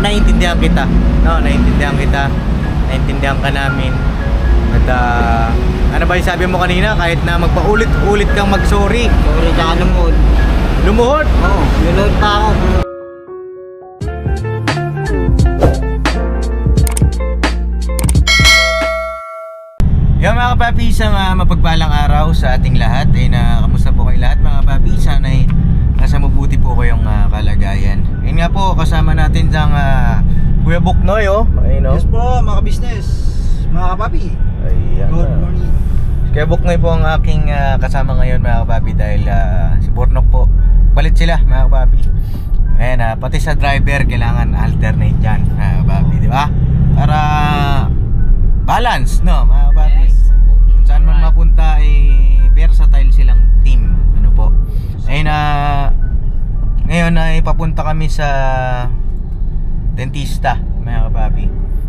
naiintindihan kita. No, naiintindihan kita. Naiintindihan ka namin. At ano ba yung sabi mo kanina? Kahit na magpaulit-ulit kang mag-sorry. Sorry, tsaka lumuhod. Lumuhod? Oo, lumuhod pa ako. Yung mga kapapi, isang mapagpalang araw sa ating lahat. Ay kamusta po kayo lahat mga kapapi? Sana ay nasa mabuti po kayong kalagayan. Ayun nga po, kasama natin sang Kuya Buknoy, oh. Ayun, oh. Yes po, mga business, mga kapapi. Ayan. Good morning. Kuya Buknoy po ang aking kasama ngayon mga kapapi. Dahil si Bornok po, palit sila mga kapapi. Ayan, pati sa driver kailangan alternate dyan mga kapapi, di ba? Para balance, no mga kapapi? Yes. Kung saan man mapunta versatile silang team. Ano po? Ayun, ngayon ay papunta kami sa dentista mga kapapi.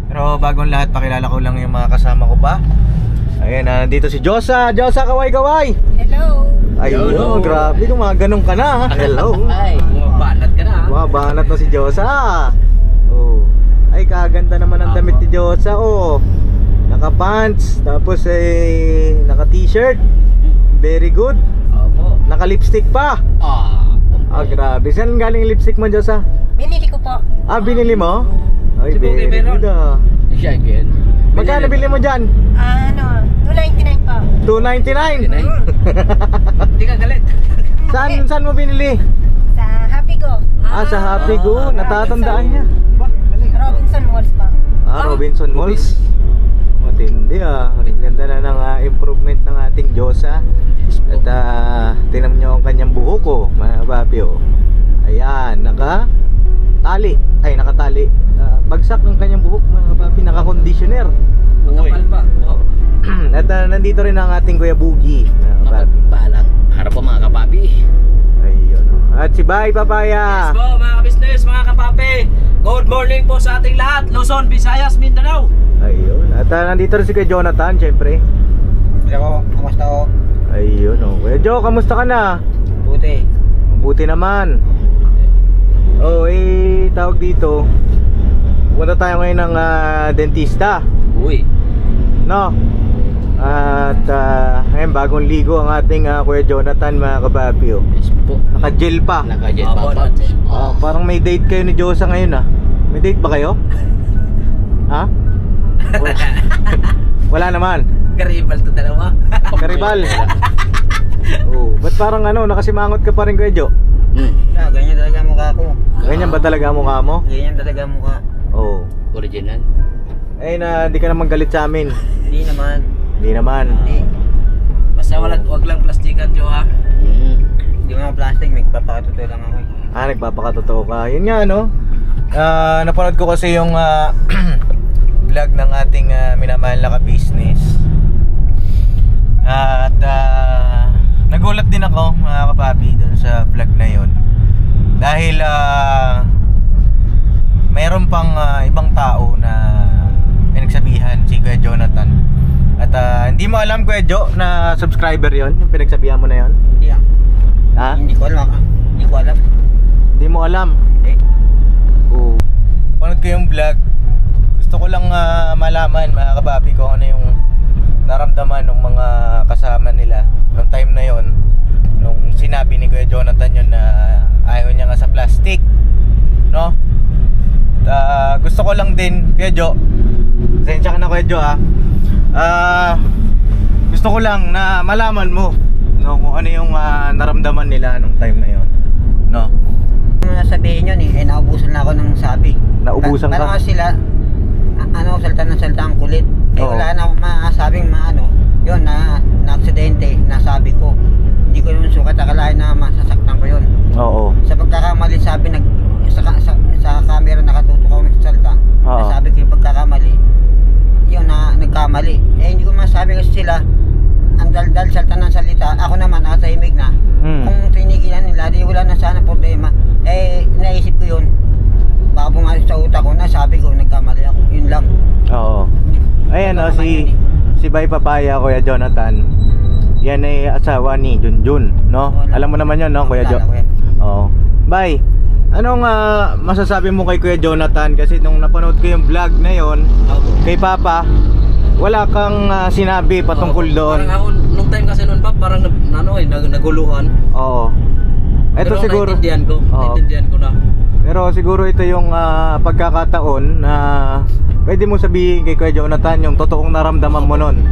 Pero bagong lahat, pakilala ko lang yung mga kasama ko pa. Ayun, nandito si Josa. Josa, kaway-kaway. Hello. Ayun, grabe, ganun ka na. Hello. Ay, bumabanat ka na. Bumabanat na si Josa. Oh. Ay, kaganda naman ang damit ni Josa. Oh. Naka-pants, tapos naka-t-shirt. Very good. Opo. Naka-lipstick pa. Grabe. Saan galing yung lipstick mo, Josa? Binili ko po. Binili mo? Ay, Si Bukay very meron. good Siya again. Magkano bili mo dyan? 299 po. 299. Hindi ka galit. Saan mo binili? Sa Happy Go. Sa Happy Go. Natatandaan niya. Robinson Malls po. Robinson Malls. Matindi Ang ganda na ng improvement ng ating Josa. At tinan nyo ang kanyang buhok ko, mga papi. Ayan, nakatali. Bagsak ng kanyang buhok, mga papi. Naka-conditioner. Makapal pa. At nandito rin ang ating Kuya Boogie, mga papi. Makapal. Harap po mga kapapi. Ayun. At si Bay Papaya. Yes po mga business, mga kapapi. Good morning po sa ating lahat. Luzon, Visayas, Mindanao. Ayun. At nandito rin si Kuya Jonathan, syempre. Hello, kamusta ko? Ayun, Kuya Jo, kamusta ka na? Buti. Mabuti naman. Tawag dito. Punta tayo ngayon ng dentista. Uy. No? At ngayon bagong ligo ang ating Kuya Jonathan, mga kapapi. Yes po. Naka-gel pa. Naka-gel pa. Parang may date kayo ni Josa ngayon. May date ba kayo? Ha? Wala naman. Karibal to dalawa. Karibal. Ba't parang nakasimangot ka pa rin, Kuya Jo? Ganyan talaga ang mukha ko. Ganyan ba talaga ang mukha mo? Ganyan talaga ang mukha. Original. Hindi ka naman galit sa amin. Hindi naman. Hindi naman. Basta wag lang plastikan, Jo, ha? Hindi mga plastic, nagpapakatotoo lang ako. Nagpapakatotoo ka. Yun nga, napanood ko kasi yung vlog ng ating minamahal na ka-business. At nagulat din ako, mga kapapi, doon sa vlog na yon. Dahil mayroon pang ibang tao na pinagsabihan si Kuya Jonathan. At hindi mo alam, Kuya Jo, na subscriber yon, yung pinagsabihan mo na yon? Hindi Ha? Hindi ko alam. Hindi mo alam? Panood ko yung vlog. Gusto ko lang malaman, mga kapapi, kung ano yung naramdaman ng mga kasama nila noong time na yon, nung sinabi ni Kuya Jonathan yun na ayaw niya nga sa plastic, no? Gusto ko lang din, Kuya Jo, pasensya ka na, Kuya Jo, gusto ko lang na malaman mo, no, kung ano yung naramdaman nila nung time na yon, no? Ano nasabihin yun naubusan na ako ng sabi. Naubusan ka? Tanong sila, salta ang kulit. Wala na akong masabing yun, na-aksidente, nasabi ko. Hindi ko naman sukat, akalain na masasaktan ko yun. Oo. Sa pagkakamali, sabi, sa camera nakatutok ako nagsalta. Nasabi ko yung pagkakamali, yun nagkamali. Hindi ko masabi kasi sila, ang daldal salta ng salita, ako naman nakatahimik na. Kung tinigilan nila, di wala na sana problema. Naisip ko yun. Baka pumasok sa utak ko, nasabi ko, nagkamali ako. Yun lang. Oo. Ayan, si Bay Papaya, Kuya Jonathan. Yan ay asawa ni Junjun, no? Alam mo naman yun, no, Kuya Jo? Oo. Bay, Anong masasabi mo kay Kuya Jonathan? Kasi nung napanood ko yung vlog na yon kay Papa, wala kang sinabi patungkol doon. Parang ako, nung time kasi noon pa, parang naguluhan. Oo. Ito Pero siguro. naintindihan ko na. Pero siguro ito yung pagkakataon na pwede mo sabihin kay Kuya Jonathan yung totoong naramdaman mo noon.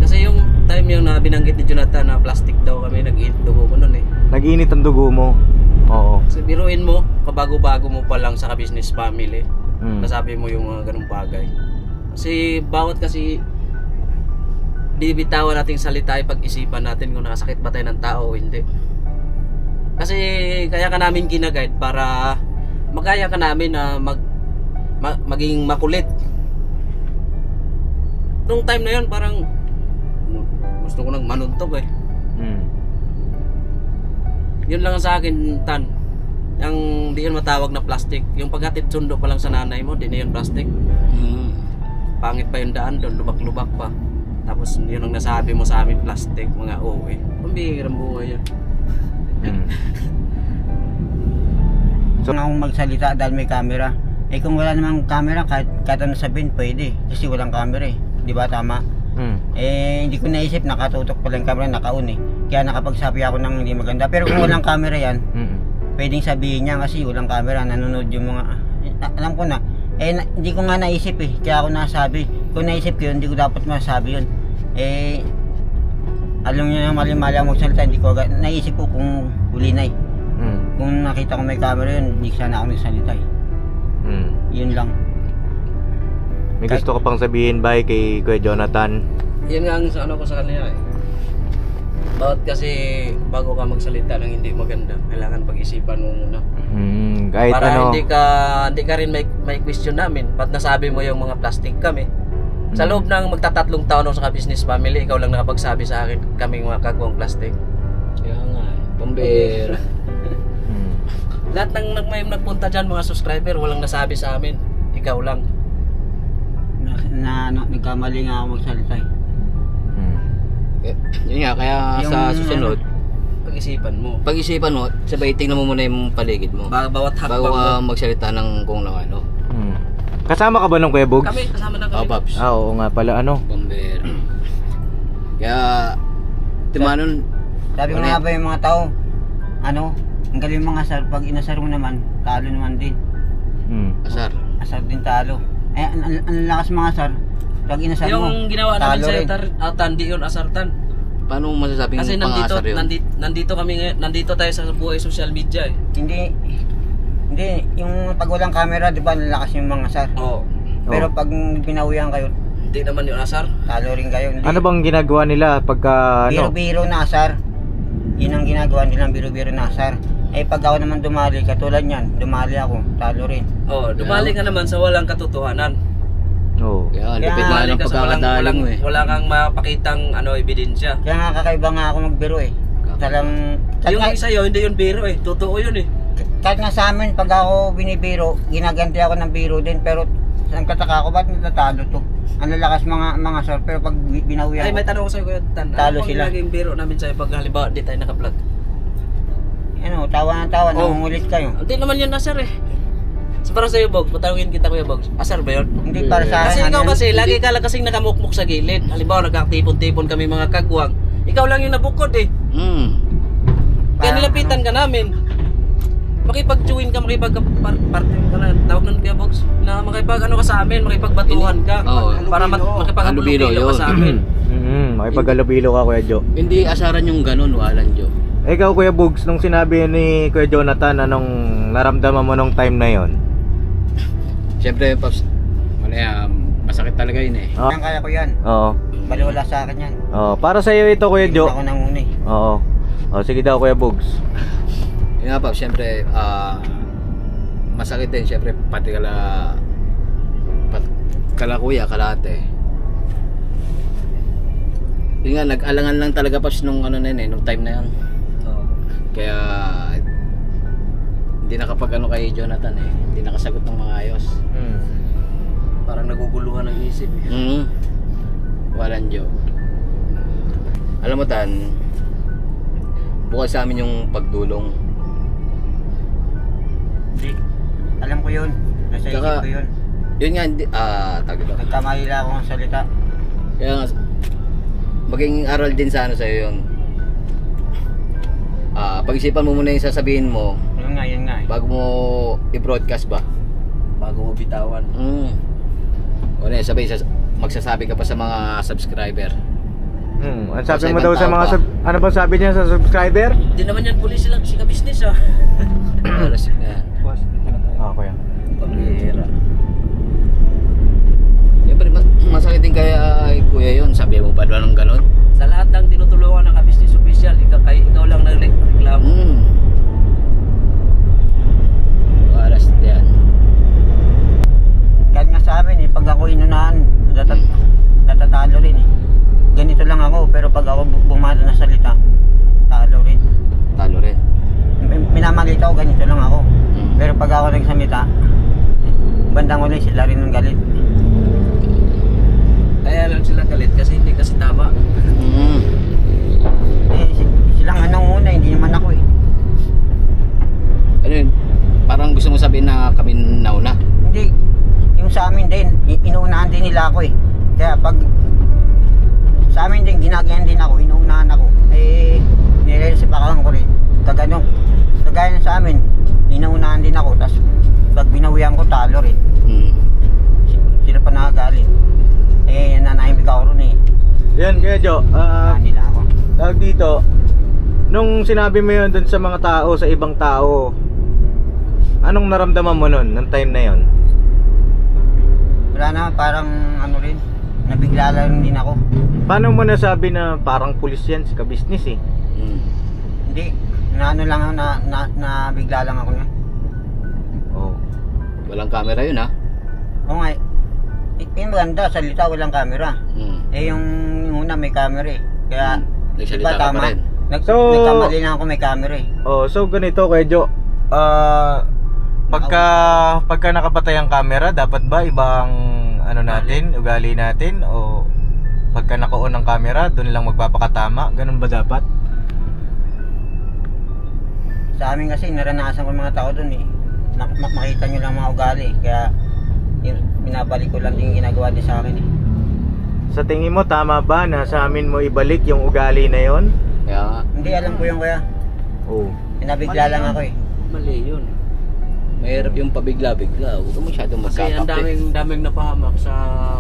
Kasi yung time yung na binanggit ni Jonathan na plastic daw kami, nag-eat dugo ko noon eh. Nag-init ang dugo mo. Oo. Kasi biruin mo, kabago-bago mo pa lang sa business family, nasabi mo yung mga ganung bagay. Kasi bawat kasi bibitawan nating salita ay pag-isipan natin kung nakasakit ba tayo ng tao o hindi. Kasi kaya ka namin ginaguide para magaya ka namin na maging makulit. Nung time na yun parang gusto ko nang manuntog eh. Yun lang sa akin, Tan. Yung di yun matawag na plastic. Yung paghatid sundo pa lang sa nanay mo, di na yun plastic. Pangit pa yung daan doon, lubak-lubak pa. Tapos yun ang nasabi mo sa amin, plastic, mga OA. Pambihirang buhay yan. So akong magsalita dahil may camera. Eh kung wala namang camera, kahit ano sabihin, pwede. Kasi walang camera eh. Di ba tama? Eh hindi ko naisip, nakatutok pala yung camera, naka-on eh. Kaya nakapagsabi ako ng hindi maganda. Pero kung walang camera yan, pwedeng sabihin niya kasi walang camera, nanonood yung mga... alam ko na. Hindi ko nga naisip eh. Kaya ako nasabi. Kung naisip ko yun, hindi ko dapat masabi yun. Alam niyo na mali-mali ang magsalita, hindi ko agad naisip ko kung huli na eh. Kung nakita ko may camera yun, hindi sana ako nagsalita eh. Yun lang. May gusto ko pang sabihin ba kay Kuya Jonathan? Yan nga ang ano ko sa kanila eh. Bawat kasi bago ka magsalita ng hindi maganda, kailangan pag-isipan mo muna. Kahit para ano, hindi ka rin may question namin. Ba't nasabi mo yung mga plastic kami? Sa loob ng magtatatlong taon ako sa business family, ikaw lang nakapagsabi sa akin kaming mga kagawang plastic. Kaya nga, pambira. Lahat ng nagpunta dyan mga subscriber, walang nasabi sa amin. Ikaw lang. Nagkamali nga ako magsalita eh. Yun nga, kaya sa susunod, pag-isipan mo, sabay tingnan mo muna yung paligid mo. Bawat hakbang bago ka mo. magsalita ng kung ano. kasama ka ba nung Kuya Bugs? Kami, kasama na kami. Paps. Oo nga pala, ano. Bombero. Kaya, timanon. Sabi ko nga ba yung mga tao, ang galing mga asar, pag inasar mo naman, talo naman din. Asar. Asar din talo. Ang lakas mga asar, pag inasar mo, Yung ginawa namin talo rin. sa Tandi yun, asartan. Paano mo masasabing Kasi pang-asar yun? nandito kami ngayon, nandito tayo sa buhay social media eh. Hindi, yung pag walang camera, di ba, lalakas yung mga asar. Oo. Pero pag binawian kayo, Hindi naman yung asar. talo rin kayo. Hindi. Ano bang ginagawa nila pagka Biro-biro na asar. Yun ang ginagawa nilang biro-biro na asar. Pag ako naman dumali, katulad niyan, dumali ako, talo rin. Oo, dumali ka naman sa walang katotohanan. Oo. Kaya, lupit Kaya, nga Dumali ng ka sa pagkakadali mo eh. wala kang mapakitang ebidensya. Kaya nga kakaiba nga ako magbiro eh. Talang, Yung isa yun, hindi yun biro eh. Totoo yun eh. kahit nga sa amin, pag ako binibiro, ginaganti ako ng biro din. Pero ang kataka ko, ba't natatalo to? Ang lalakas mga sir, pero pag binawian Ay, may ko, tanong ko sa'yo, Kuya Tan. Talo Ano bang sila. naging biro namin sa'yo pag halimbawa di tayo naka-vlog? tawa ng tawa, Oh. nangungulit kayo. Hindi naman yun asar eh. So para sa'yo, Bogs, patawagin kita, Kuya Bogs. Asar ba yun? Hindi para sa Kasi akin. ikaw ano kasi, yun? lagi ka lang kasing nakamukmuk sa gilid. Halimbawa, nagkatipon-tipon kami mga kagwang. Ikaw lang yung nabukod eh. Kaya Parang nilapitan ka namin. Makipag-join ka, makipag-partner ka na. Tawag nun, Kuya Bogs, na makipag-ano ka sa amin, makipagbatuhan ka. Oo. Para makipag-alubilo ka sa amin. Makipag-alubilo ka, Kuya Jo. Hindi asaran yung ganun, walan Jo. Ikaw, Kuya Bugs, nung sinabi ni Kuya Jonathan, anong naramdaman mo nung time na yon? Siyempre, Paps, masakit talaga yun eh. Kaya ko yan. Oo. Baliwala sa akin yan. Para sa iyo ito, Kuya Hindi Jo. ako nanguni. Oo. Sige daw, Kuya Bugs. Yun nga, Paps, siyempre, masakit din, siyempre, pati kala kuya, kalate. Yun nga, nag-alangan lang talaga, Paps, nung nung time na yan. Kaya hindi nakapag-ano kay Jonathan eh. Hindi nakasagot ng mga ayos. Parang naguguluhan ang isip eh. Walang joke. Alam mo Tan, bukod sa amin yung pagdulong, Hindi. Alam ko yun. Nasa isip Tsaka- ko yun. Yun nga, tawag ito. Nagkamali lang ako ng salita. Kaya nga, maging aral din sa ano sa'yo yun. Pag-isipan mo muna yung sasabihin mo Yun nga eh. bago mo i-broadcast ba. Bago mo bitawan. O na, magsasabi ka pa sa mga subscriber. Ang sabi Sa mo ibang daw sa tao mga pa. ano ba sabi niya sa subscriber? Hindi naman yan pulis lang si ka-business ah. Oras na. Okay. Pambihira. Siyempre, masakit din kaya kuya yun. Sabi mo ba ng ganon? Sa lahat ng tinutulungan ng ka-business official, ikaw lang nagreklamo. Oras yan. Kahit nga sa amin eh, pag ako inunahan, natatalo rin eh. Ganito lang ako, pero pag ako bumado na salita, talo rin. Talo rin. Minamalita ako, ganito lang ako. Pero pag ako nagsalita, bandang uli sila rin ng galit. Kaya lang sila galit kasi hindi kasi tama. Eh, silang anong una, hindi naman ako eh. Ano yun? Parang gusto mo sabihin na kami nauna. Hindi, yung sa amin din, inuunahan din nila ako eh. Kaya pag sa amin din, ginagayan din ako, inuunahan ako. Eh, nire-resipakan ko rin. Kagaya sa amin, inuunahan din ako. Tapos pag binawian ko, talo rin. Sila pa nakagalit. Eh, nanahimik ako ron eh. Yan kaya Jo, Nila ako. tawag dito. Nung sinabi mo yun dun sa mga tao, sa ibang tao, anong naramdaman mo nun, ng time na yon? Wala na, parang ano rin, nabigla lang din ako. Paano mo nasabi na parang pulis yan, si ka-business eh? Hindi, naano lang ako, nabigla lang ako niya. Oh. Walang camera yun ha? Oo nga, yung maganda, salita walang camera. Eh yung una may camera eh. Kaya, Nagsalita ka pa rin. So- nagkamali lang ako may camera eh. Oh, so ganito kay Jo. Pagka nakapatay ang camera, dapat ba ibang ano natin, ugali natin, o pagka naka-on ang camera, doon lang magpapakatama? Ganun ba dapat? Sa amin kasi naranasan ko ng mga tao dun eh. Makita nyo lang mga ugali. Kaya binabalik ko lang din yung ginagawa din sa akin eh. Sa tingin mo, tama ba na sa amin mo ibalik yung ugali na yon? Kaya nga. Hindi, alam ko yung kuya. Oh. Pinabigla lang ako eh. Mali yun. Mahirap yung pabigla-bigla. Huwag ka masyadong Kasi ang daming napahamak sa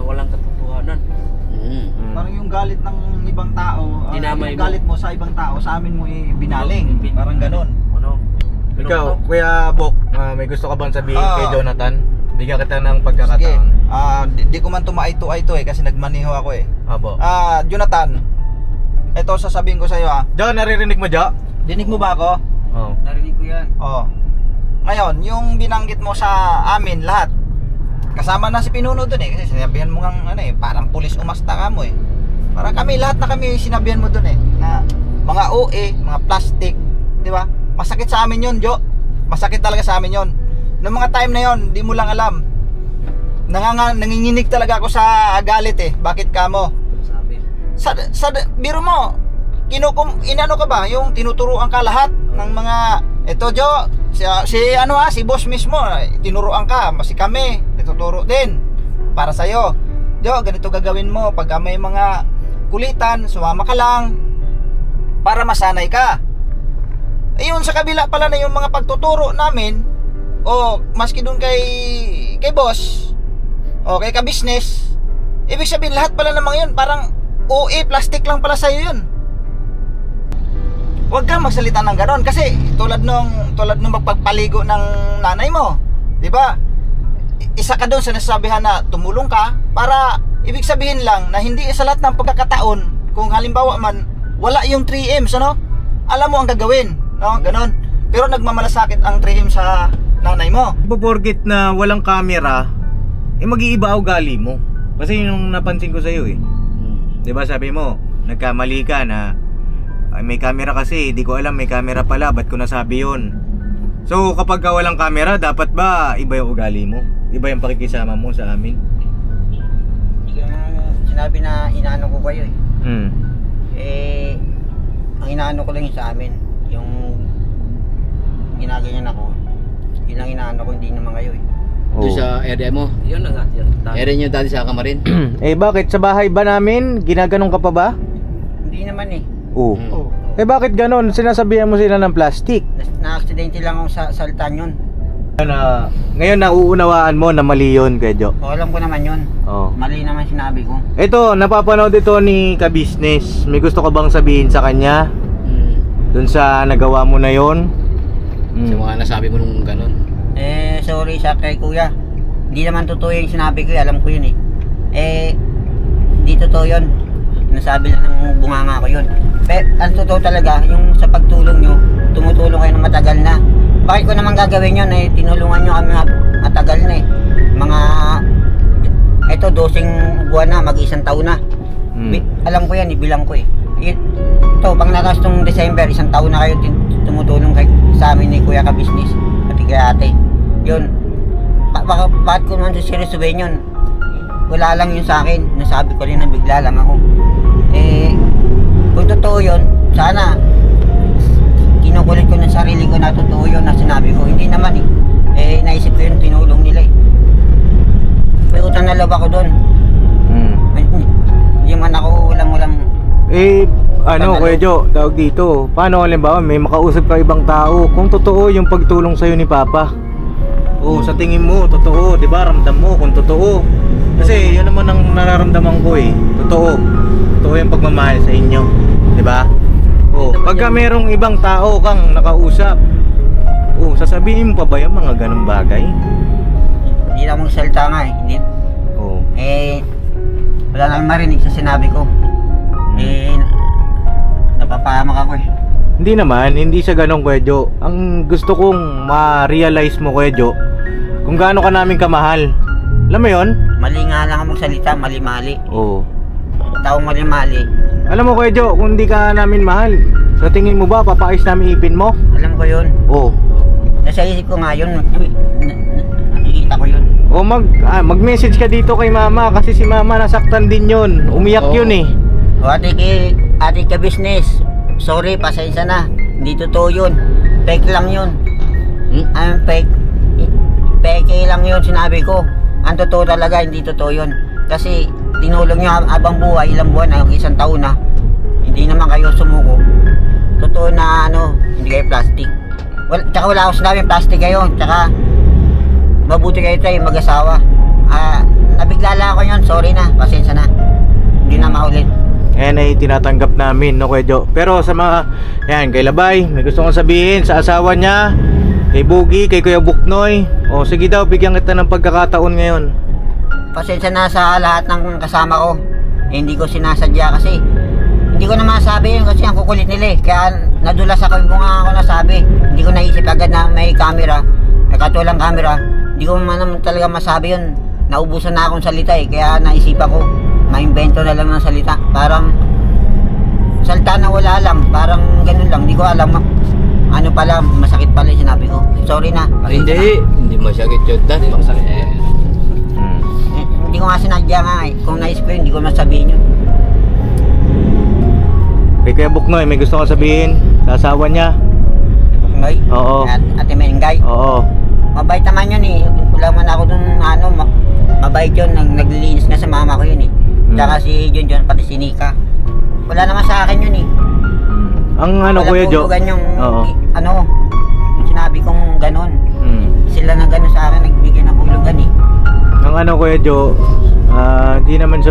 walang katotohanan. Parang yung galit ng ibang tao, Dinamay yung mo. galit mo sa ibang tao, sa amin mo ibinaling. Parang ganon. Ano? Pero Ikaw, ito, Kuya Bok, may gusto ka bang sabihin Ah. kay Jonathan? Bigyan kita ng Sige, pagkakataon. di ko man tumaito-aito eh, kasi nagmaniho ako eh. Apo. Jonathan, ito sasabihin ko sa iyo Jo, naririnig mo, Jo? Dinig mo ba ako? Oh. Narinig ko yan. Oo. Ngayon, yung binanggit mo sa amin lahat, kasama na si Pinuno dun eh, kasi sinabihan mo ngang ano eh, parang pulis umasta ka mo eh. Parang kami, lahat na kami sinabihan mo dun eh, na mga OA, mga plastic, di ba? Masakit sa amin yun, Jo. Masakit talaga sa amin yun. Noong mga time na yun, di mo lang alam. Nanginginig talaga ako sa galit eh. Bakit ka mo? sabi. Biro mo, inano ka ba? Yung tinuturuan ka lahat ng mga, eto Jo, si boss mismo, tinuruan ka, si kami, ituturo din para sa'yo. Jo, ganito gagawin mo, pag may mga kulitan, sumama ka lang, para masanay ka. Ayun, sa kabila pala na yung mga pagtuturo namin, o maski dun kay boss, o kay ka-business, ibig sabihin lahat pala namang yun, parang OA, plastic lang pala sa'yo yun. Huwag kang magsalita ng ganon kasi tulad nung magpagpaligo ng nanay mo, di ba? Isa ka doon sa nasasabihan na tumulong ka para ibig sabihin lang na hindi sa lahat ng pagkakataon, kung halimbawa man wala yung 3Ms, ano? Alam mo ang gagawin, no? Ganon. Pero nagmamalasakit ang 3M sa nanay mo. Porgit na walang camera, mag-iiba ugali mo. Kasi yung napansin ko sa'yo eh. Diba sabi mo, nagkamali ka na may camera kasi, di ko alam may camera pala, ba't ko nasabi yun? So kapag walang camera, dapat ba iba yung ugali mo? Iba yung pakikisama mo sa amin? Hindi ko naman sinabi na inaano ko kayo eh. Eh, ang inaano ko lang yung sa amin, yung ginaganyan ako. Yun ang inaano ko, hindi naman kayo eh. Doon Oo. sa area mo. Yun na nga, yun. Area nyo dati sa Kamarin. Eh bakit sa bahay ba namin ginaganong ka pa ba? Hindi naman eh. Oo. Oo. Eh bakit ganon? Sinasabihan mo sila ng plastic. Na-aksidente lang ako sa saltan yun. Ngayon nauunawaan mo na mali yun, Kuya Jo. So, alam ko naman yun. Oo. Mali naman sinabi ko. Ito, napapanood ito ni Ka-Business. May gusto ka bang sabihin sa kanya? Dun sa nagawa mo na yon? Sa mga nasabi mo nung ganun. Sorry sa kay kuya. Hindi naman totoo yung sinabi ko, alam ko yun eh. Hindi totoo yun. Nasabi lang ng bunganga ko yun. Pero ang totoo talaga, yung sa pagtulong nyo, tumutulong kayo ng matagal na. Bakit ko naman gagawin yun eh? Tinulungan nyo kami matagal na eh. Mga, eto 12 buwan na, mag-1 taon na. Alam ko yan, ibilang ko eh. Ito, pang natas tong December, 1 taon na kayo tumutulong sa amin ni Kuya Ka-Business at kay ate. Yun, bakit ko naman seryosohin yun? Wala lang yun sa akin, nasabi ko rin na bigla lang ako. Kung totoo yun, sana kinukulit ko ng sarili ko na totoo yun na sinabi ko. Hindi naman naisip ko yun, tinulong nila eh. May utang na loob ako doon. Hindi man ako walang Kuya Jo, tawag dito. Paano halimbawa may makausap ka ibang tao kung totoo yung pagtulong sa'yo ni Papa? Sa tingin mo, totoo, di ba? Ramdam mo kung totoo. Kasi yun naman ang nararamdaman ko eh. Totoo. Totoo yung pagmamahal sa inyo, di ba? Pagka merong ibang tao kang nakausap, sasabihin mo pa ba yung mga ganung bagay? Hindi na magsalita nga eh. Hindi. Wala nang marinig sa sinabi ko. Napapahamak ako eh. Hindi naman, hindi sa ganong, Kuya Jo. Ang gusto kong ma-realize mo, Kuya Jo, kung gaano ka namin kamahal. Alam mo yon? Mali nga lang ako magsalita, mali-mali. Oo. Taong mali-mali. Alam mo, Kuya Jo, kung hindi ka namin mahal, sa tingin mo ba papaayos namin ipin mo? Alam ko yun. Oo. Nasa isip ko nga yun. Nakikita ko yun. Mag-message ka dito kay Mama kasi si Mama nasaktan din yun. Umiyak yun eh. Ate Ka-Business, sorry, pasensya na. Hindi totoo yun. Fake lang yun. Fake lang yun sinabi ko. Ang totoo talaga, hindi totoo yun. Kasi tinulong nyo habang buhay, ilang buwan na, 1 taon na. Hindi naman kayo sumuko. Totoo na hindi kayo plastic. Tsaka wala ako sinabing plastic kayo. Tsaka mabuti kayo tayo mag-asawa. Nabigla lang ako yun, sorry na, pasensya na. Hindi na maulit. Ayan ay tinatanggap namin, no, Kuya Jo. Pero sa mga, kay Labay, may gusto kong sabihin sa asawa niya, kay Bugi, kay Kuya Buknoy. Sige daw, bigyan kita ng pagkakataon ngayon. Pasensya na sa lahat ng kasama ko. Hindi ko sinasadya kasi hindi ko na masabi yun kasi ang kukulit nila eh. Kaya nadulas ako yung bunga ako nasabi. Hindi ko naisip agad na may camera, nakatulang camera. Hindi ko naman talaga masabi yun. Naubusan na akong salita eh. Kaya naisipan ko, maimbento na lang ng salita. Parang salita na wala lang. Parang ganun lang. Hindi ko alam. Ano pala, masakit pala yung sinabi ko. Sorry na. Hindi masakit yun. Hindi ko nga sinadya nga eh. Kung naisip ko yun, hindi ko masabihin yun. Kay Kuya Buknoy, may gusto kong sabihin sa asawa niya. Ngay? Oo. Ate Menengay? Oo. Mabait naman yun eh. Wala man ako dun mabait yun. Naglilinis na sa mama ko yun eh. Tsaka si John, pati si Nika. Wala naman sa akin yun eh. Ang Kuya Jo. Yung Oo. yung sinabi kong ganon. Sila na ganon sa akin, nagbigay ng hulugan eh. Ang Kuya Jo, di naman sa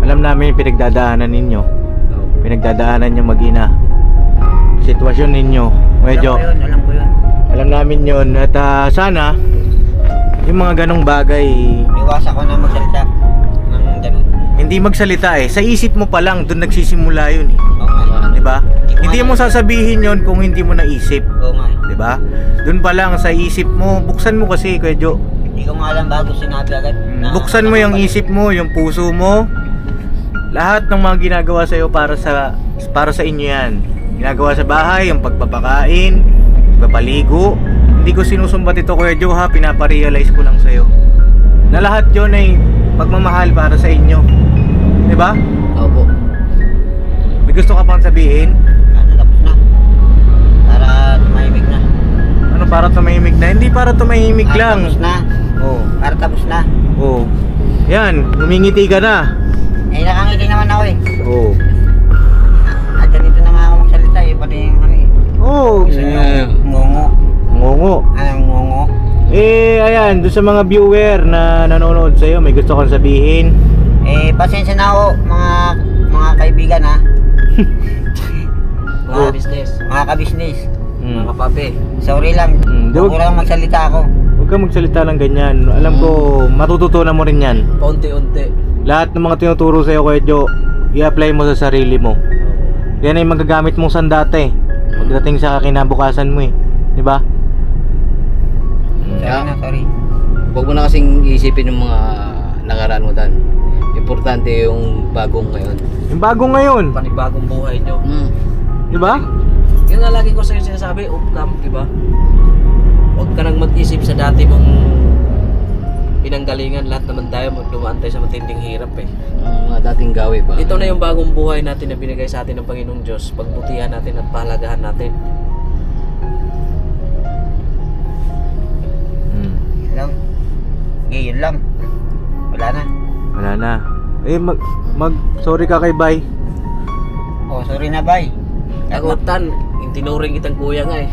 alam namin yung pinagdadaanan ninyo. Pinagdadaanan nyo mag-ina. Sitwasyon ninyo, Kuya Jo. Alam ko yun. Alam namin yun. At sana, yung mga ganong bagay, Iwasan ko na magsalita ng ganon. hindi magsalita eh. Sa isip mo pa lang, doon nagsisimula yun eh. Oo nga. Diba? Hindi mo sasabihin yon kung hindi mo naisip. Oo nga. Diba? Doon pa lang sa isip mo, buksan mo kasi, Kuya Jo. Hindi ko nga alam bago sinabi agad. Buksan mo yung isip mo, yung puso mo. Lahat ng mga ginagawa sa'yo para sa inyo yan. Ginagawa sa bahay, yung pagpapakain, pagpapaligo. Hindi ko sinusumbat ito, Kuya Jo, ha. Pinaparealize ko lang sa'yo na lahat yun ay pagmamahal para sa inyo. Diba? Opo. May gusto ka pang sabihin? Tapos na. Para tumahimik na. Ano para tumahimik na. Hindi para tumahimik lang. Tapos na. Oo. Para tapos na. Oo. Yan, humingiti ka na. Eh, nakangiti naman ako eh. Oo. At ganito na nga ako magsalita eh. Pati yung ano eh. Oo. Ngungo. Ngungo. Anong ngungo? Eh, ayan, doon sa mga viewer na nanonood sa'yo, may gusto kang sabihin. Eh, pasensya na ako mga kaibigan ha. Mga business, Mga kabisnes. mga pape. Sorry lang. Duwag- Kurang magsalita ako. Huwag kang magsalita ng ganyan. Alam ko, matututunan mo rin yan. Paunti-unti. Lahat ng mga tinuturo sa'yo, Kuya Jo, i-apply mo sa sarili mo. Yan ay magagamit mong sandate pagdating sa kinabukasan mo eh. Di ba? Sorry na, sorry. Huwag mo na kasing isipin yung mga nakaraan mo tan. Importante yung bagong ngayon. Yung bago ngayon, Panibagong buhay nyo. di ba? Kaya nga lagi ko sa'yo sinasabi, upcam, di ba? Huwag ka nang mag-isip sa dati mong pinanggalingan. Lahat naman tayo dumaan tayo sa matinding hirap eh. Mga dating gawi pa. Ito na yung bagong buhay natin na binigay sa atin ng Panginoong Diyos. Pagbutihan natin at pahalagahan natin. Yun lang. Okay, yun lang. Wala na. Wala na. Eh, sorry ka kay Bay. Oh, sorry na, bye. Tagutan, yung tinuring kitang kuya nga eh.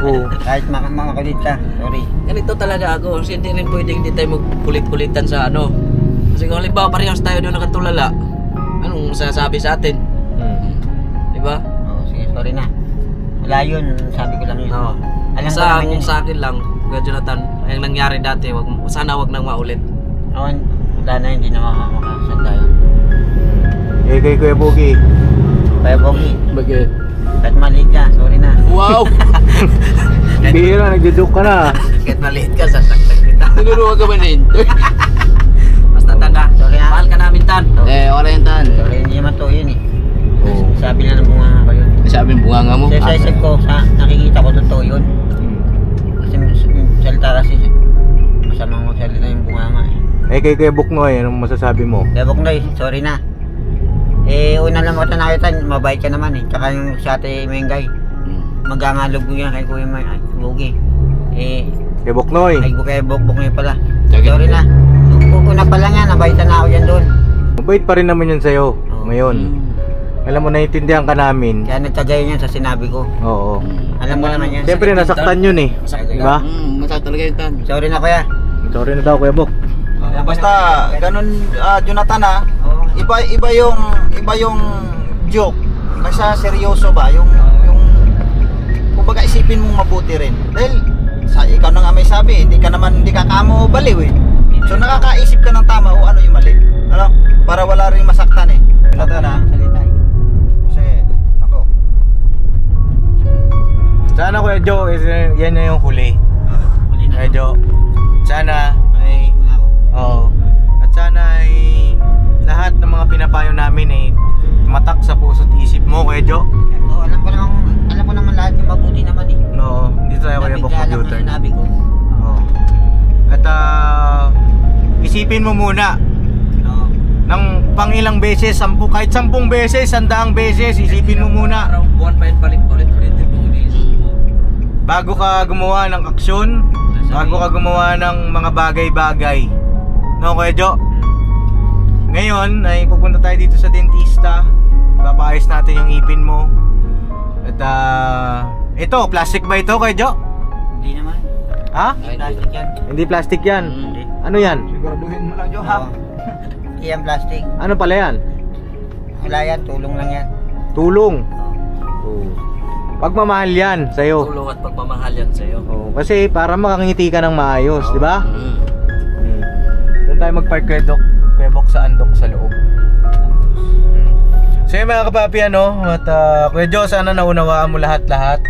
Oo. Kahit makakulit ka. Sorry. Ganito talaga ako. Kasi hindi rin pwedeng hindi tayo magkulit-kulitan sa ano. Kasi kung halimbawa parehas tayo doon nakatulala, anong masasabi sa atin? Di ba? Oh, sige, sorry na. Wala yun. Sabi ko lang yun. No. Alam ko Sa, naman yun. sa akin lang, Kuya Jonathan, yung nangyari dati, sana wag nang maulit. Awan, wala na, hindi na makakasanda yun. Eh, kay Kuya Bogi. Kaya Bogi, Bakit? kahit maliit ka, sorry na. Wow! Bihira, nagjo-joke ka na. Kahit maliit ka, sasaktan kita. Tinuruan ka ba nin? Basta tanda, Sorry, ah. mahal ka namin tan. Wala yung tan. Sorry, hindi naman to yun eh. Oo. Sabi na ng bunga ko yun. Sabi ng bunganga mo. Sa isip ko, nakikita ko totoo yun. Kasi salita kasi, masamang magsalita yung bunga eh. Eh, kay Kuya Buknoy, anong masasabi mo? Kaya Buknoy, sorry na. Eh, una lang kita nakita, mabait ka naman eh. Tsaka yung si Ate Mengay, magangalog mo yan kay Kuya Bogi. Eh, Kay Buknoy. ay kay Buknoy pala. Sige. Sorry na. Una pa lang yan, nabaitan na ako yan doon. Mabait pa rin naman yan sa'yo. Oo. Ngayon. Alam mo, naiintindihan ka namin. Kaya nagkagaya yan sa sinabi ko. Oo. Alam mo naman yan. Siyempre, nasaktan yun eh. Masakit Diba? Masakit talaga yung tan. Sorry na kuya. Sorry na daw, Kuya Buk. Basta ganun, Jonathan Oo. iba yung joke. Basta seryoso ba yung kumbaga isipin mong mabuti rin. Dahil ikaw na nga may sabi, hindi ka kamo baliw eh. So nakakaisip ka ng tama o ano yung mali. Ano? Para wala rin masaktan eh. Jonathan Salita eh. Kasi ako. Sana, Kuya Jo, yan na yung huli. Huli na. Kuya Jo, sana ay... Oo. At sana ay lahat ng mga pinapayo namin ay matak sa puso't isip mo, Kuya Jo. Oo, alam ko naman lahat yung mabuti naman eh. No, dito tayo Kuya Buk Nabigla lang computer. yung sinabi ko. Oo. At isipin mo muna Oo. ng pangilang beses, kahit 10 beses, 100 beses, isipin mo muna Araw, buwan pa yun, ulit-ulit yung iniisip mo. bago ka gumawa ng aksyon, bago ka gumawa ng mga bagay-bagay. No, Kuya Jo? Ngayon ay pupunta tayo dito sa dentista. Papaayos natin yung ipin mo. At ito, plastic ba ito, Kuya Jo? Hindi naman. Ha? Plastic yan. Hindi plastic yan. Hindi. Ano yan? Siguraduhin mo lang, Jo, ha? Oo. Iyan plastic. Ano pala yan? Wala yan, tulong lang yan. Tulong. Oo. Oh. Pagmamahal yan sa'yo. Tulong at pagmamahal yan sa'yo. Oh, kasi para makangiti ka ng maayos, di ba? Doon tayo mag-park Kuya Bok sa andok sa loob. So yun mga kapapi, ano, at Kuya Jo, sana naunawaan mo lahat-lahat.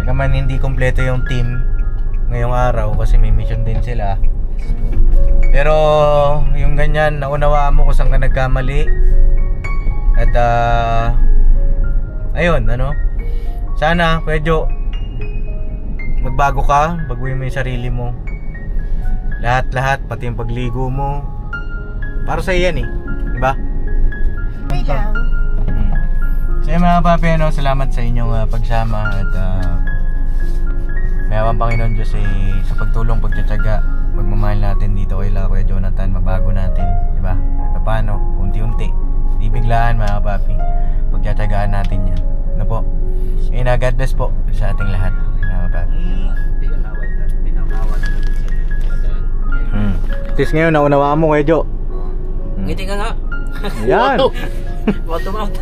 Bagaman hindi kompleto yung team ngayong araw kasi may mission din sila. Pero yung ganyan, naunawaan mo kung saan ka nagkamali. At ayun, ano, sana Kuya Jo, magbago ka, baguhin mo yung sarili mo. Lahat-lahat, pati yung pagligo mo. Para sa yan eh, di ba? Okay lang. So yun mga papi, ano, salamat sa inyong pagsama. At Mayawang Panginoon Diyos sa pagtulong, pagtsatsaga, pagmamahal natin dito kay Kuya Jonathan, mabago natin, di ba? At paano, unti-unti, di biglaan mga kapapi, pagtsatsagaan natin yan. Ano po? God bless po sa ating lahat mga kapapi. Hindi yun away tayo. Pinakawa naman sa At least ngayon, naunawaan mo Kuya Jo. Ngiti ka nga. Yan! Mouth to mouth.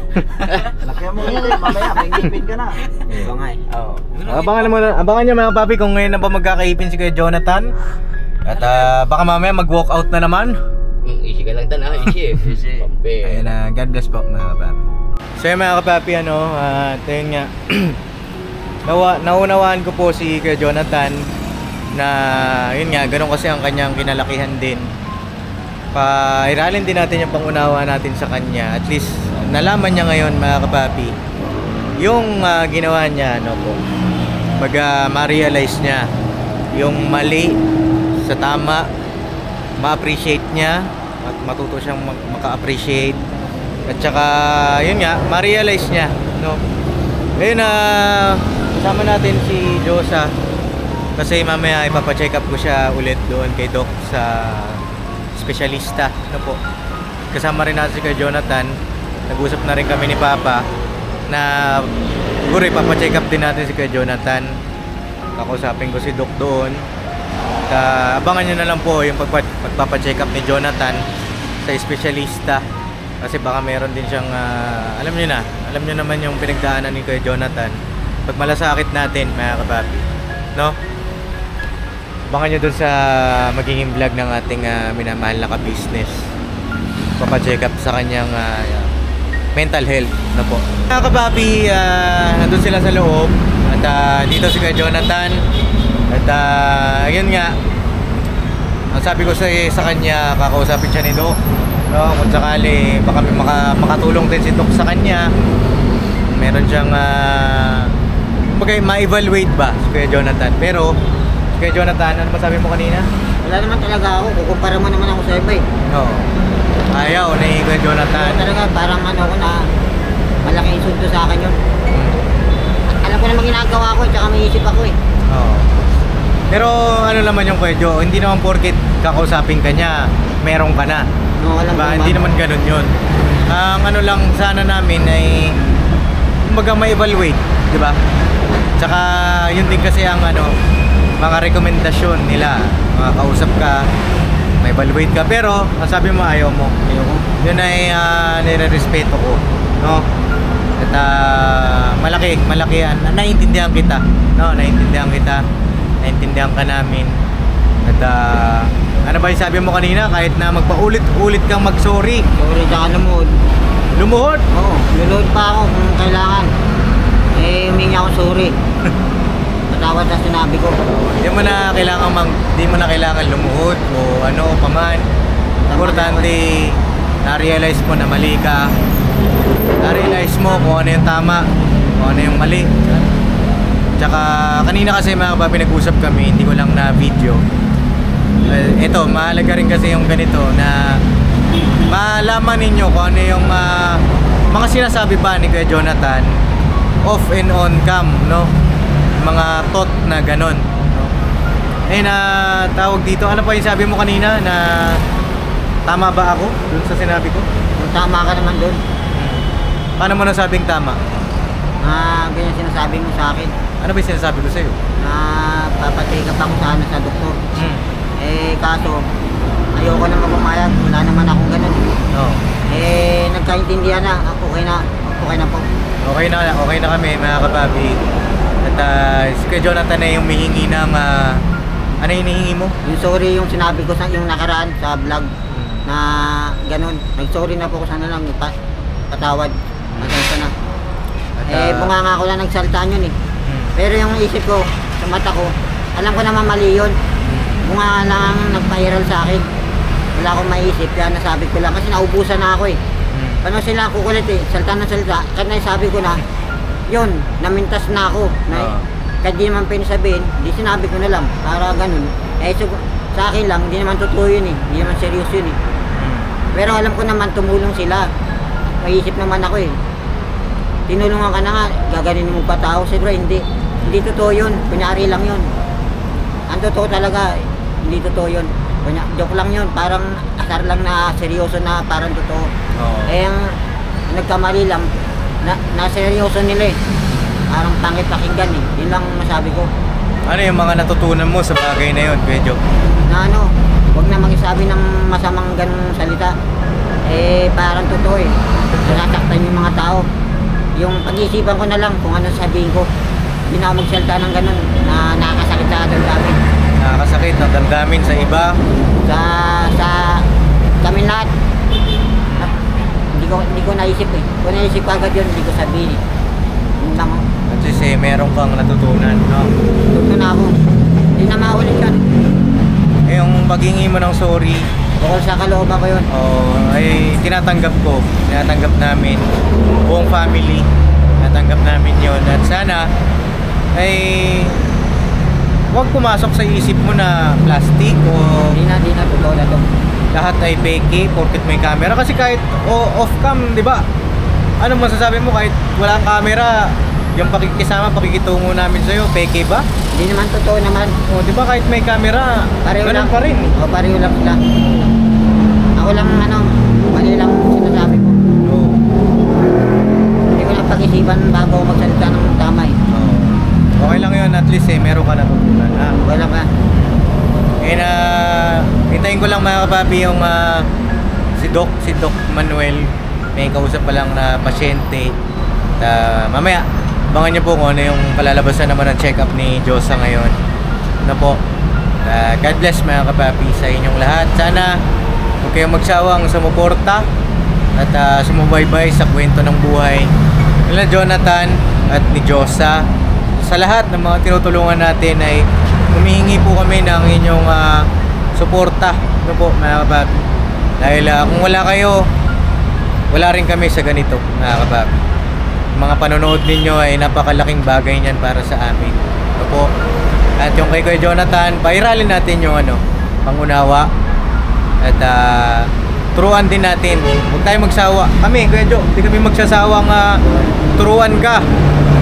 Laki mo ngayon, mamaya, may ngipin ka na. Ito nga eh. Oo. Abangan nyo mga kapapi kung ngayon na ba magkakaipin si Kuya Jonathan. At baka mamaya mag-walk out na naman. Easy ka lang tan ha, easy. Easy. Pampe. Ayun na, God bless po mga kapapi. So yun mga kapapi, ito yun nga. Naunawaan ko po si Kuya Jonathan na yun nga, ganun kasi ang kanyang kinalakihan din. Pairalin din natin yung pangunawa natin sa kanya. At least nalaman niya ngayon mga kapapi yung ginawa niya, ano po, ma-realize niya yung mali sa tama, ma-appreciate niya at matuto siyang maka-appreciate. At saka yun nga, ma-realize niya, no? Ayun, kasama natin si Josa kasi mamaya ipapacheck up ko siya ulit doon kay Doc sa specialista, ano po. Kasama rin natin si Kuya Jonathan. Nag-usap na rin kami ni Papa na siguro ipapacheck up din natin si Kuya Jonathan. Kakausapin ko si Doc doon. At abangan nyo na lang po yung pagpapacheck up ni Jonathan sa specialista. Kasi baka meron din siyang alam nyo naman yung pinagdaanan ni Kuya Jonathan pag malasakit natin mga kapapi, no? Abangan nyo dun sa magiging vlog ng ating minamahal na ka-business. Papacheck up sa kanyang mental health na po. Mga kapapi, nandun sila sa loob. At dito si Kuya Jonathan. At yun nga, ang sabi ko sa kanya, kakausapin siya ni Doc, no? Kung sakali baka makatulong din si Doc sa kanya. Meron siyang ma-evaluate ba si Kuya Jonathan. Pero Kuya Jonathan, ano ba sabi mo kanina? Wala naman talaga ako, kukumpara mo naman ako sa iba eh. Oo. Ayaw ni Kuya Jonathan. Talaga parang ano ko na malaking insulto sa akin yun. Alam ko naman ginagawa ko, tsaka may isip ako eh. Oo. Pero ano naman yung Kuya Jo, hindi naman porket kakausapin ka niya, meron ka na. No, alam Diba? ko Hindi naman ganun yun. Ang ano lang sana namin ay kumbaga ma-evaluate, di ba? Tsaka yun din kasi ang mga rekomendasyon nila, mga kausap ka, ma-evaluate ka, pero ang sabi mo ayaw mo. Ayoko. Yun ay nire-respeto ko, no? At malaki naiintindihan kita, no? Naiintindihan ka namin. At ano ba yung sabi mo kanina, kahit na magpaulit-ulit kang mag-sorry, Sorry, tsaka lumuhod. Oo, luluhod pa ako kung kailangan. Humingi ako sorry. Patawad sa sinabi ko. Hindi mo na kailangan lumuhod o ano pa man. Importante na-realize mo na mali ka. Na-realize mo kung ano yung tama, kung ano yung mali. Tsaka kanina kasi mga kapapi nag-usap kami, hindi ko lang na video. Ito, mahalaga rin kasi yung ganito na malaman ninyo kung ano yung mga sinasabi ba ni Kuya Jonathan off and on cam, no? Mga thought na ganon, no? Tawag dito, ano pa yung sabi mo kanina na tama ba ako dun sa sinabi ko? Kung tama ka naman doon, Paano mo nasabing tama? na ganyan sinasabi mo sa akin, Ano ba yung sinasabi ko sa'yo? na papacheck up ako sa doktor. Kaso, ayoko na pumayag, wala naman akong ganun. Oo. Nagkaintindihan na, okay na po. Okay na kami mga kapapi. At si Kuya Jonathan na yung humihingi ng ano yung hinihingi mo? Yung sorry yung sinabi ko sa yung nakaraan sa vlog na ganun. Nag-sorry na po ko, sana lang patawad. Pasensya na. At, Bunganga ko lang nagsaltaan yun eh. Pero yung isip ko, sa mata ko, alam ko naman mali yun. Bunganga lang nagpa-viral sa akin. Wala akong maisip, kaya nasabi ko lang kasi naubusan na ako eh. Paano sila kukulit eh, salta na salta. Kaya sabi ko na, yun, namintas na ako. Kahit di naman pinasabihin, di sinabi ko na lang, para ganun. Sa akin lang, hindi naman totoo yun eh. Hindi naman serious yun eh. Pero alam ko naman, tumulong sila. May isip naman ako eh. Tinulungan ka na nga, gaganin mo pa tao, siguro hindi. hindi totoo yun. Kunyari lang yun. Ang totoo talaga, hindi totoo yun. Joke lang yun. Parang asar lang na seryoso na parang totoo. Oo. Eh, ang nagkamali lang, na seryoso nila eh. Parang pangit pakinggan eh. Yun lang masabi ko. Ano yung mga natutunan mo sa bagay na yun, Kuya Joe? Na ano, huwag na magsabi ng masamang ganung salita. Eh, parang totoo eh. Nasasaktan yung mga tao. Yung pag-iisipan ko na lang kung ano sabihin ko. Hindi na ako magsalita ng ganun na nakakasakit sa damdamin. Nakakasakit ng damdamin sa iba. Sa kami lahat. Ah, hindi ko naisip eh. Kung naisip ko agad yun, hindi ko sabihin eh. Yun lang oh. At least meron kang natutunan, no? Tuto na ako. Hindi na maulit yan. Eh, yung paghingi mo ng sorry, Bukol sa kalooban ko yun. ay tinatanggap ko. Tinatanggap namin, buong family. Tinatanggap namin yon. At sana, ay huwag pumasok sa isip mo na plastic o Hindi na totoo na to. lahat ay peke porket may camera. Kasi kahit off cam, di ba? Ano masasabi mo kahit walang camera, yung pakikisama, pakikitungo namin sa'yo, peke ba? Hindi naman totoo naman. O, di ba kahit may camera, Pareho ganun lang. pa rin. O, pareho lang sila. Ako lang ano, mali lang sinasabi ko. Oo. Hindi ko lang pag-isipan bago ako magsalita ng tama eh. Oo. Okay lang yun, at least meron ka natutunan. Wala ka. Hintayin ko lang mga kapapi yung si Doc Manuel. May kausap pa lang na pasyente. Mamaya, abangan nyo po kung ano yung palalabasan naman ng check-up ni Josa ngayon. Ano po? God bless mga kapapi sa inyong lahat. Sana huwag kayong magsawang sumuporta at sumubaybay sa kwento ng buhay nila Jonathan at ni Josa. Sa lahat ng mga tinutulungan natin ay humihingi po kami ng inyong suporta. Ano po mga kapapi? Dahil kung wala kayo, wala rin kami sa ganito mga kapapi. Mga panonood ninyo ay napakalaking bagay niyan para sa amin. Ano po? At yung kay Kuya Jonathan, pairalin natin yung pangunawa. At turuan din natin. Huwag tayo magsawa. Kami, Kuya Jo, hindi kami magsasawang turuan ka.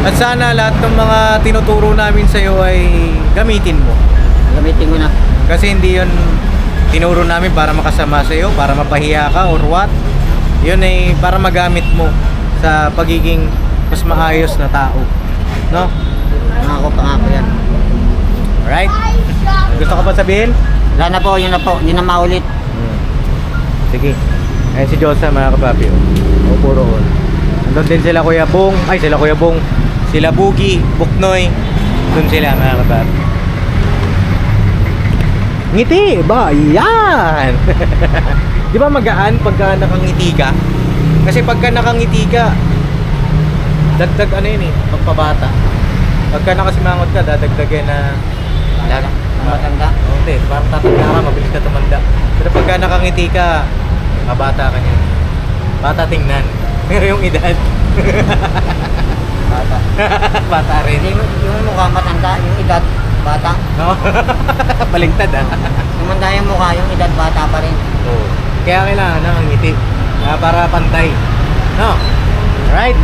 At sana lahat ng mga tinuturo namin sa'yo ay gamitin mo. Gamitin ko na. Kasi hindi yun tinuro namin para makasama sa'yo, para mapahiya ka or what. Yun ay para magamit mo sa pagiging mas maayos na tao. No? Pangako yan. Alright? Gusto ka pa sabihin? Wala na po, yun na po. Hindi na maulit. Sige. Ayan si Josa mga kapapi. O puro on. Nandun din sila Kuya Bong. Ay, sila Kuya Bong. Sila Bugi, Buknoy. Doon sila mga kapapi. Ngiti ba? Yan! Di ba magaan pagka nakangiti ka? Kasi pagka nakangiti ka, dagdag ano yun eh, pagpabata. Pagka nakasimangot ka, dadagdagan na Matanda. hindi, parang tatanda ka, mabilis ka tumanda. Pero pagka nakangiti ka, kabata ka niya. Bata tingnan. Pero yung edad, Bata. bata rin. Hindi, yung mukha matanda, yung edad bata. No? Baligtad Tumanda yung mukha, yung edad bata pa rin. Oo. Kaya kailangan na ang ngiti. Para pantay. No? Alright?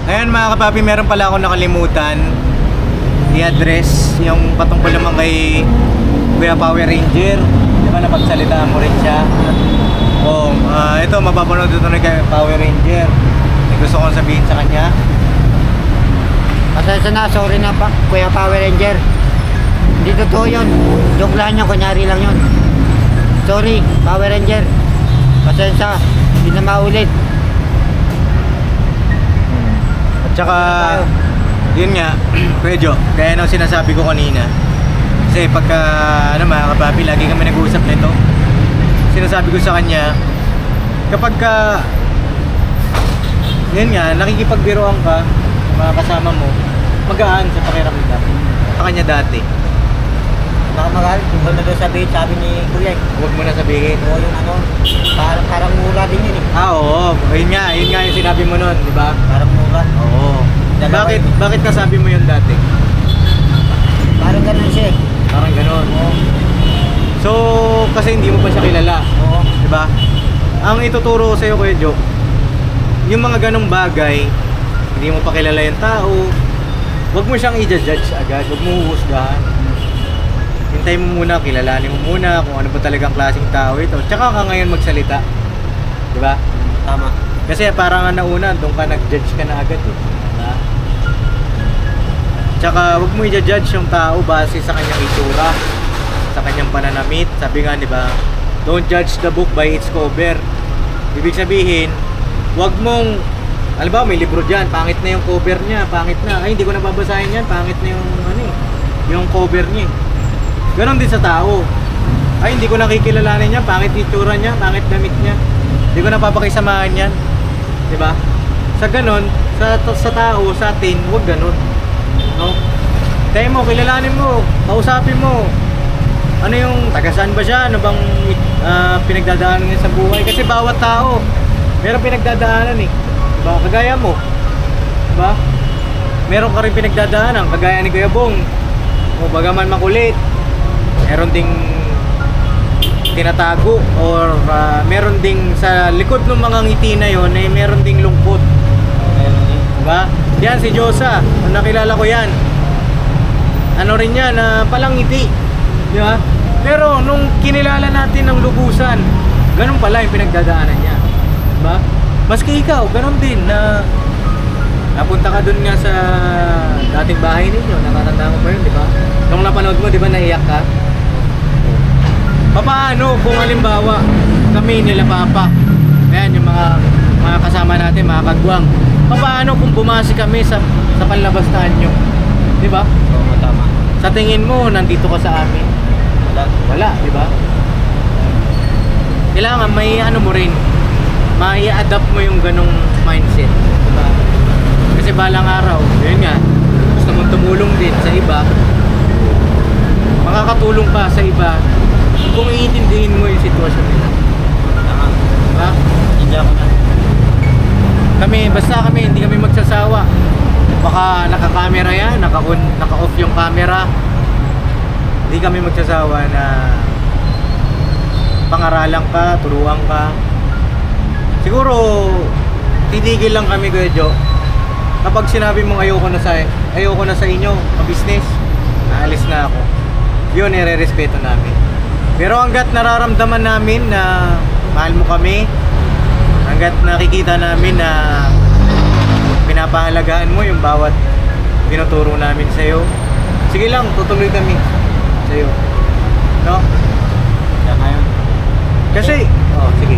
Ayan mga kapapi, meron pala akong nakalimutan i-address yung patungkol naman kay Kuya Power Ranger. Di ba napagsalitaan mo rin siya? Oo. Ito, mapapanood ito na kay Power Ranger. May gusto kong sabihin sa kanya. Pasensya na, sorry na pa, Kuya Power Ranger. Hindi totoo yun. Joke lang yun, kunyari lang yun. Sorry, Power Ranger. Pasensya, hindi na maulit. At saka, yun nga, Kuya Jo, kaya nang sinasabi ko kanina. Kasi pagka, mga kapapi, lagi kami nag-uusap nito. Sinasabi ko sa kanya, kapag ka, yun nga, nakikipagbiroan ka, mga kasama mo, magaan sa pakiramdam. Sa kanya dati. Baka magalit, kung ba na doon sabi ni Kuya. Huwag mo na sabihin. Oo, yung ano, parang mura din yun eh. Oo, yun nga yung sinabi mo nun, di ba? Parang mura. Oo. Bakit nasabi mo yun dati? Parang ganun siya eh. Parang gano'n. Oo. So, kasi hindi mo pa siya kilala. Oo. Di ba? Ang ituturo ko sa iyo, Kuya Jo, yung mga ganong bagay, hindi mo pa kilala yung tao, wag mo siyang i-judge agad, wag mo huhusgahan. Hintay mo muna, kilalanin mo muna kung ano ba talagang klaseng tao ito. Tsaka ka ngayon magsalita. Di ba? Tama. Kasi parang nauna, doon ka nag-judge ka na agad eh. Diba? Tsaka wag mo i-judge yung tao base sa kanyang itsura, sa kanyang pananamit. Sabi nga, di ba? Don't judge the book by its cover. Ibig sabihin, wag mong, alam ba, may libro dyan, pangit na yung cover niya, pangit na. Ay, hindi ko na babasahin yan, pangit na yung, ano eh, yung cover niya. Ganon din sa tao. Ay, hindi ko nakikilalanin niya, pangit itsura niya, pangit damit niya. Hindi ko na papakisamahan yan. Diba? Sa ganon, sa tao, sa atin, huwag ganon. No? Tayo mo, kilalanin mo, kausapin mo. Ano yung, taga-saan ba siya? Ano bang pinagdadaanan niya sa buhay? Kasi bawat tao, meron pinagdadaanan eh. Diba? Kagaya mo. Diba? Meron ka rin pinagdadaanan, kagaya ni Kuya Bong. O bagaman makulit, meron ding tinatago or meron ding sa likod ng mga ngiti na yon ay meron ding lungkot. Diba? Yan si Josa, kung nakilala ko yan, ano rin yan, palang ngiti. Diba? Pero nung kinilala natin ng lubusan, ganun pala yung pinagdadaanan niya. Diba? Maski ikaw, ganun din na napunta ka dun nga sa dating bahay ninyo, nakatanda mo pa yun, diba? Nung napanood mo, diba naiyak ka? Paano kung halimbawa kami nila Papa, ayan yung mga kasama natin, mga kagwang, paano kung bumasi kami sa panlabastaan nyo? Diba? Oo, tama. Sa tingin mo, nandito ka sa amin? Wala, diba? Kailangan may ano mo rin, mai-adapt mo yung ganong mindset, diba? Kasi balang araw, yun nga, gusto mong tumulong din sa iba, makakatulong ka sa iba kung iintindihin mo yung sitwasyon nila. Tama. Diba? Hindi ako na. Basta kami, hindi kami magsasawa. Baka naka-camera yan, naka-off yung camera. Hindi kami magsasawa na pangaralan ka, turuan ka. Siguro, titigil lang kami, Kuya Jo, kapag sinabi mong ayoko na sa inyo, ka-business, aalis na ako. Yun, nire-respeto namin. Pero hanggat nararamdaman namin na mahal mo kami, hanggat nakikita namin na pinapahalagaan mo yung bawat tinuturo namin sa'yo, sige lang, tutuloy kami sa'yo. No? Tama yun. Kasi, sige.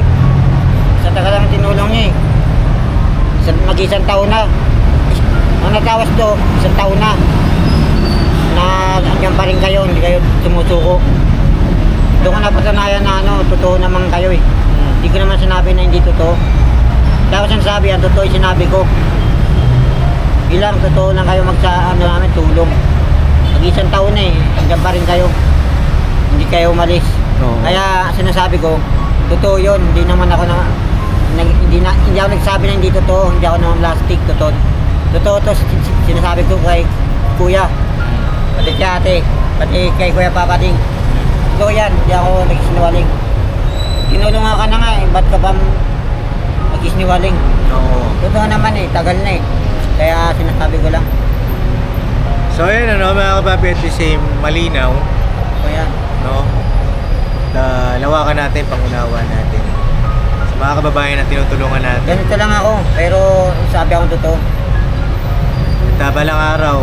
Sa tagal lang tinulong niya eh. Mag-isang taon na. Ang natawas to, isang taon na. Na andyan pa rin kayo, hindi kayo sumusuko. Doon ko napatunayan na totoo naman kayo eh. Hindi ko naman sinabi na hindi totoo. Tapos ang sabi, ang totoo yung sinabi ko. Ilang totoo lang kayo namin tulong. Mag-isang taon na eh, andyan pa rin kayo. Hindi kayo umalis. Oo. Kaya sinasabi ko, totoo yun. Hindi naman ako hindi ako nagsabi na hindi totoo. Hindi ako naman plastic, totoo. Totoo to, sinasabi ko kay Kuya. Pati kay ate, pati kay Kuya Papating. So yan, hindi ako nagsisinungaling. Tinulungan ka na nga eh, ba't ka ba nagsisinungaling? Oo. Totoo naman eh, tagal na eh. Kaya sinasabi ko lang. So yun, mga kapapi, at the same, malinaw, So yan. no? Lawakan natin, pangunawa natin sa mga kababayan na tinutulungan natin. Ganito lang ako, pero sabi akong totoo. At balang araw,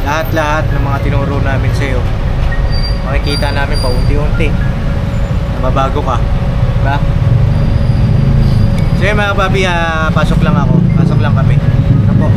lahat-lahat ng mga tinuro namin sa'yo, makikita namin paunti-unti na mabago ka, diba? So yun mga kapapi, pasok lang kami. Ano po?